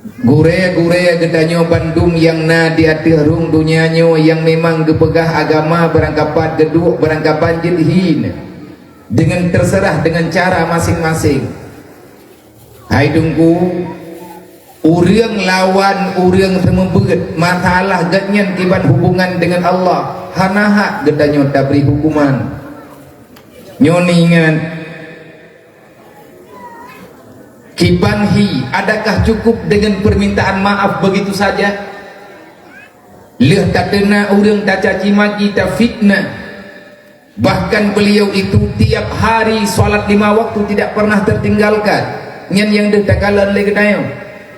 Gure-gure gedanyo Bandung yang na di atirung dunianyo yang memang gepegah agama berangkapan geduk berangkapan jidhin dengan terserah dengan cara masing-masing. Hai dungku urang lawan urang temembet masalah ganyan tiban hubungan dengan Allah hanaha gedanyo tabri hukuman nyoningan kibanhi, adakah cukup dengan permintaan maaf begitu saja? Leh tak kena urang tak caci maki tak fitnah. Bahkan beliau itu tiap hari solat 5 waktu tidak pernah tertinggalkan. Nyan yang dah tak kalah oleh gedayo.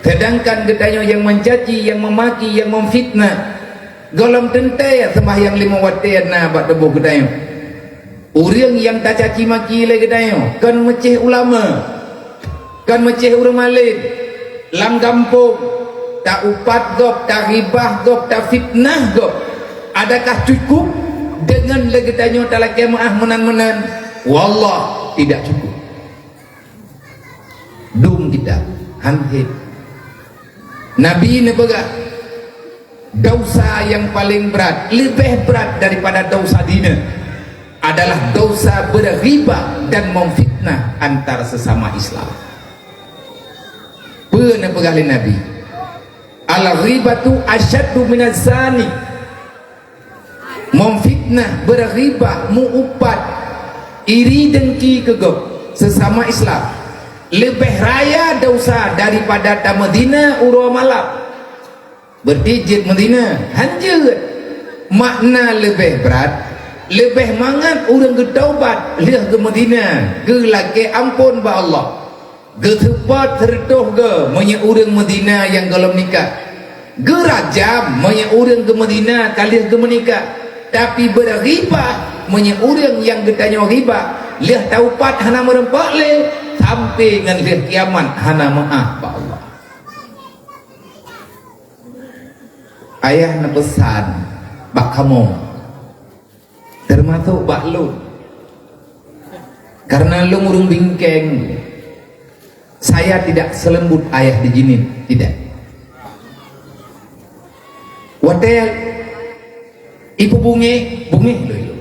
Sedangkan gedayo yang mencaci, yang memaki, yang memfitnah, golong tentai sembahyang 5 waktu na bak debu gedayo. Urang yang tak caci maki oleh gedayo kan meceh ulama, kan meceh urang malin lang kampung, tak upat gop, tak ribah gop, tak fitnah gop. Adakah cukup dengan legetanyo dalam kemaah menan-menan? Wallah tidak cukup. Dum kita hanhit Nabi ni pegak dosa yang paling berat, lebih berat daripada dosa dina adalah dosa berriba dan memfitnah antara sesama Islam. Pernah pegalin Nabi al-ghibatu asyaddu minaz zani, memfitnah, berghibah, mu'upat, iri dengki kegep sesama Islam lebih raya dosa daripada ta Medina urwa malap bertijit Medina hanjut. Makna lebih berat, lebih mangat urang getaubat leh ke Medina ke lagi ampun ba Allah getepat terdoh ge menye urang Medina yang galom nikah gerajam menye urang ke Medina kalih ke menikah. Tapi berghibah menye urang yang getanya ghibah leh taupat hana merempak le sampai dengan leh kiamat hana maaf ba Allah. Ayah na pesan bak kamu termasuk bak lu karena lu murung bingkeng. Saya tidak selembut ayah di jinin, tidak. Watel ibu bungi loh.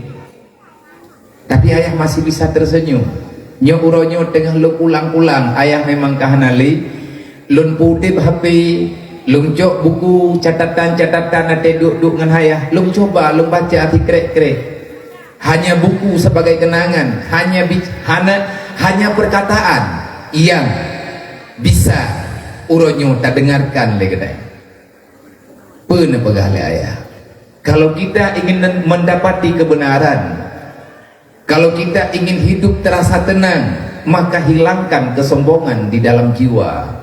Tapi ayah masih bisa tersenyum. Nyo uronyo tengah lu pulang-pulang. Ayah memang kahanali. Lun putih HP, lun jok buku catatan-catatan nate duk-duk dengan ayah. Lun coba, lun baca hati krek-krek. Hanya buku sebagai kenangan, hanya perkataan yang bisa uronyo tak dengarkan lagi kedai. Pernah pegah ayah. Kalau kita ingin mendapati kebenaran, kalau kita ingin hidup terasa tenang, maka hilangkan kesombongan di dalam jiwa.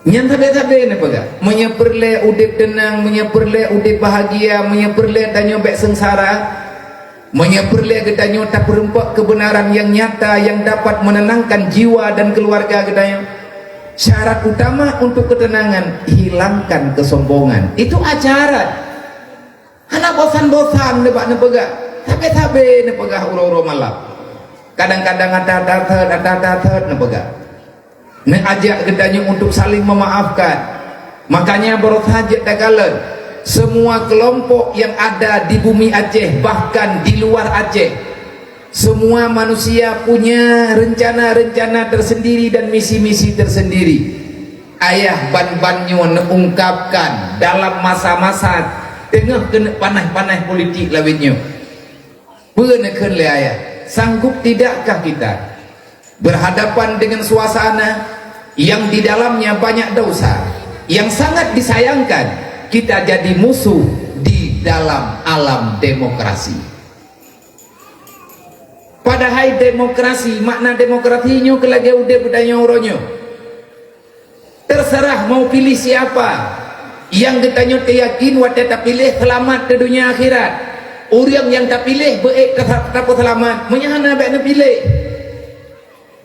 Nyantabe-tabe ne pegah menyeperle udip tenang, menyeperle udip bahagia, menyeperle danyo bek sengsara, menyeperle gedanyo tak perempak kebenaran yang nyata yang dapat menenangkan jiwa dan keluarga gedanyo. Syarat utama untuk ketenangan, hilangkan kesombongan. Itu ajaran. Anak bosan-bosan nebak nepegak, tabe-tabe nepegak uro-uro malam. Kadang-kadang ada nepegak. Ajak gedanyo untuk saling memaafkan. Makanya baru saja dagalan semua kelompok yang ada di bumi Aceh, bahkan di luar Aceh, semua manusia punya rencana-rencana tersendiri dan misi-misi tersendiri. Ayah ban-banyo neungkapkan dalam masa-masa tengah kena panah-panah politik lawinyo. Pernahkan le ayah, sanggup tidakkah kita berhadapan dengan suasana yang di dalamnya banyak dosa, yang sangat disayangkan kita jadi musuh di dalam alam demokrasi. Padahal demokrasi, makna demokrasinya kelagi udah budaya uronyo. Terserah mau pilih siapa. Yang kita yakin wadah tak pilih selamat di dunia akhirat. Orang yang tak pilih baik tak selamat. Menyahana baik nak pilih.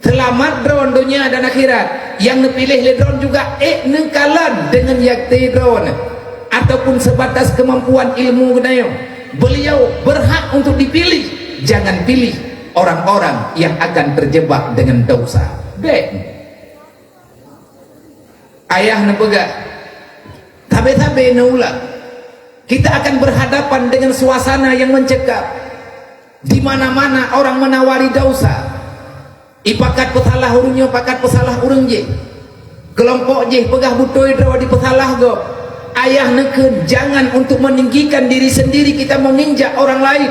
Selamat drone dunia dan akhirat. Yang nak pilih le drone juga nengkalan dengan yakti drone ataupun sebatas kemampuan ilmu kedayo. Beliau berhak untuk dipilih. Jangan pilih orang-orang yang akan terjebak dengan dosa. Baik. ayah na pegak tabe-tabe na ulang. Kita akan berhadapan dengan suasana yang mencekam. Di mana-mana orang menawari dosa. Ipakat pesalah urungnya, pakat pesalah urung je. Kelompok je pegah butoi drawa di pesalah go. Ayah neken, jangan untuk meninggikan diri sendiri kita menginjak orang lain.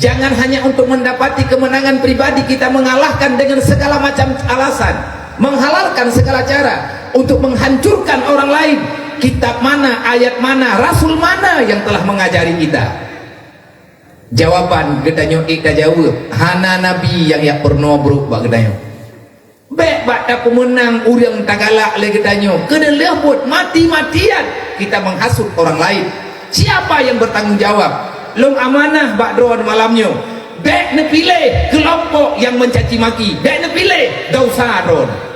Jangan hanya untuk mendapati kemenangan pribadi kita mengalahkan dengan segala macam alasan, menghalalkan segala cara untuk menghancurkan orang lain. Kitab mana, ayat mana, rasul mana yang telah mengajari kita? Jawaban gedanyo kita jawab, hana nabi yang ya pernah bro bak gedanyo. Baik bak pemenang urang tagalak le gedanyo. Kena lembut mati-matian kita menghasut orang lain. Siapa yang bertanggung jawab? Long amanah bak drone malamnya. Baik ne pilih kelompok yang mencaci maki. Baik ne pilih dosa drone.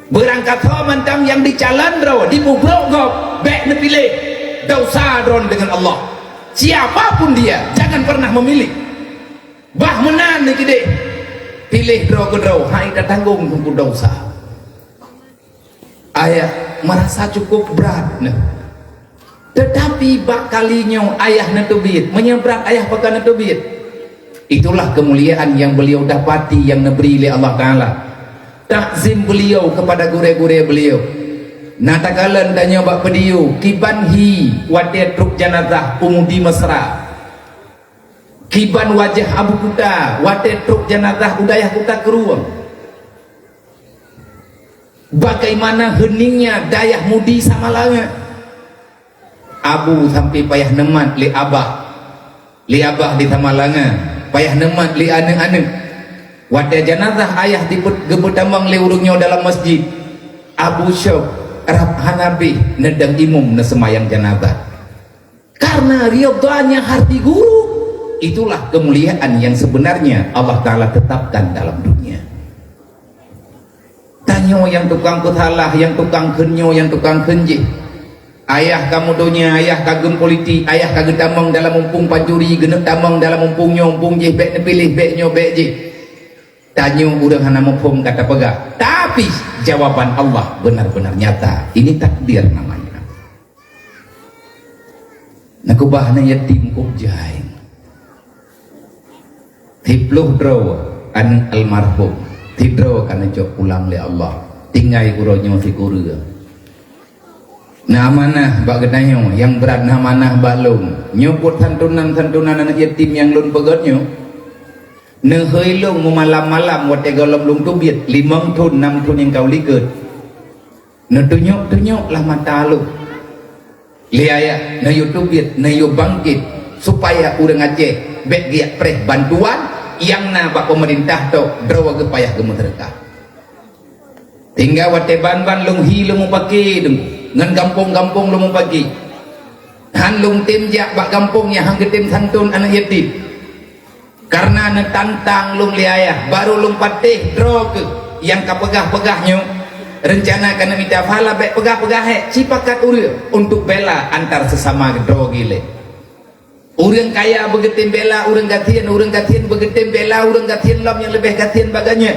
Berangkat mantam yang di jalan draw di bubrok gop baik nepilih dosa drone dengan Allah. Siapapun dia jangan pernah memilih bah menan ni kide pilih draw ke draw hai dah tanggung tumpu dosa. Ayah merasa cukup berat nah. Tetapi bak kalinya ayah netubit menyebrat ayah pakai netubit, itulah kemuliaan yang beliau dapati yang diberi oleh Allah Ta'ala. Takzim beliau kepada gure-gure beliau. Natakalan dan nyoba pediu kiban hi wate truk jenazah umudi mesra. Kiban wajah Abu Kuta wate truk jenazah udayah kuta keruang. Bagaimana heningnya dayah mudi sama langa. Abu sampai payah nemat li abah. Li abah di Tamalanga payah nemat li aneng-aneng. Wadah jenazah ayah gebetambang leurungnya dalam masjid. Abu Syok Rab Hanabi nedang imum na semayang jenazah. Karena ridhonya hati guru, itulah kemuliaan yang sebenarnya Allah Ta'ala tetapkan dalam dunia. Tanyo yang tukang kutalah, yang tukang kenyo, yang tukang kenji. Ayah kamu dunia, ayah kagem politik, ayah kagem tambang dalam mumpung panjuri, genep tambang dalam mumpungnya, mumpung je bek nepilih beknya bek je. Tanya urang hana mempum kata pegah, tapi jawaban Allah benar-benar nyata. Ini takdir namanya. Nakubahna yatim kubjai tipluh draw an almarhum tidraw kana jok pulang le Allah tinggai kuronyo si kurga na amanah bak gedanyo yang berat na amanah balung nyopot santunan-santunan anak yatim yang lun pegatnyo. Nehoi long malam-malam wate golom lung tubit 5 thun 6 thun yang kau liket. Netunyuk lah mata lu. Liaya na YouTube na yo bangkit supaya urang Aceh bek giat preh bantuan yang na bak pemerintah tok drawa ge payah ge mereka. Tinggal wate ban-ban lung hi lung pagi ngan kampung-kampung lung pagi. Han lung tim jak bak kampung yang hang getim santun anak yatim. Karena netantang lung liayah baru lung patih drog yang kapegah-pegahnya rencana kana minta pahala baik pegah-pegah cipakat urang untuk bela antar sesama drog gile. Urang kaya begetin bela urang gatian begetin bela urang gatian lam yang lebih gatian baganya.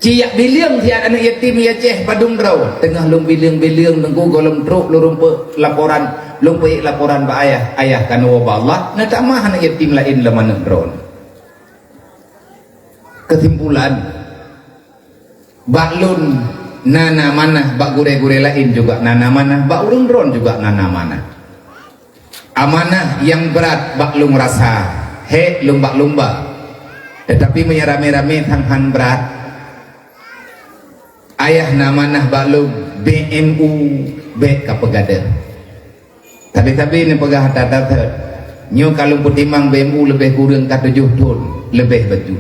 Ciak biliang tiada anak yatim ya ceh padung draw tengah lung biliang-biliang nunggu golong truk lurung laporan lung laporan ba ayah kana wa Allah na tamah anak yatim lain lamana drone. Kesimpulan baklun nana mana bak gure-gure lain juga nana mana bak urung drone juga nana mana amanah yang berat bak lung rasa he lumba-lumba tetapi menyerame-rame tanghan berat ayah namanah bak lung BMU bek kapegada tapi ni pegah tata nyo kalau putimang BMU lebih kurang ka 7 tahun lebih baju.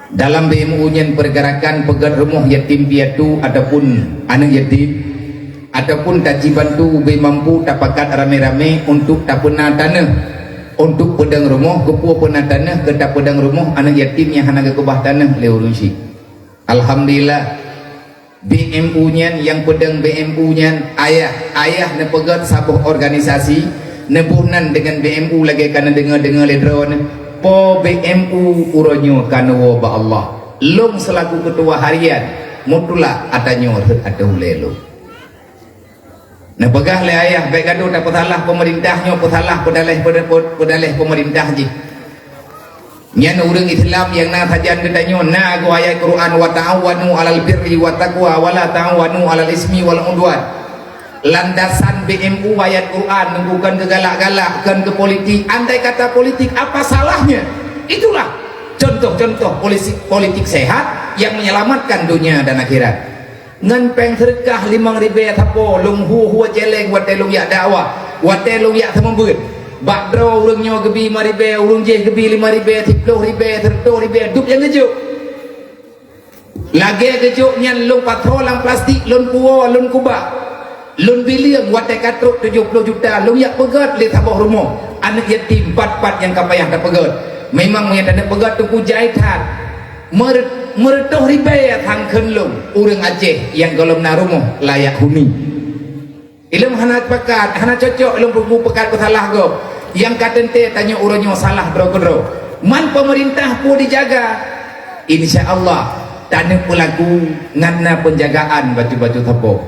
Dalam BMU nya pergerakan pegat rumah yatim piatu ataupun anak yatim ataupun taji bantu be mampu tapakat rame-rame untuk tapena tanah untuk pedang rumah kepu pena tanah ke pedang rumah anak yatim yang hana kebah tanah leurusi. Alhamdulillah BMU nya yang pedang BMU nya ayah ne pegat sabuh organisasi nebuhnan dengan BMU lagi kana dengar ledron po BMU uronyo kana wa Allah long selaku ketua harian mutula atanyo ada ulelo. Nah pegah le ayah baik gaduh tak salah pemerintahnya salah pedalih pemerintah ji. Nyan urang Islam yang na sajan gedanyo na go ayat Quran wa ta'awanu 'alal birri wa taqwa wa la ta'awanu 'alal ismi wal udwan. Landasan BMU ayat Quran bukan ke galak-galak, bukan ke politik. Andai kata politik apa salahnya? Itulah contoh-contoh politik sehat yang menyelamatkan dunia dan akhirat. Ngan peng sedekah 5.000 tapo lung hu celeng wat telung ya dakwah wat telung ya semembut bak dro urang nyo gebi 5.000 urang je gebi 5.000 30.000 30.000 dup yang gejuk lagi gejuk nyan lung patrolang plastik lun puo lun kubak lun biliang wat katruk 70 juta lung ya pegat le taboh rumah anak yatim 4 yang kapayah tak pegat memang yang tak pegat tu jahitan meredoh ribaya thang kenlung urang Aceh yang golom narumuh layak huni ilmu hana pakat hana cocok ilmu buku pekat salah go yang katente tanya urangnya salah bro man pemerintah pun dijaga insyaallah tanah pelaku ngana penjagaan baju-baju tepuk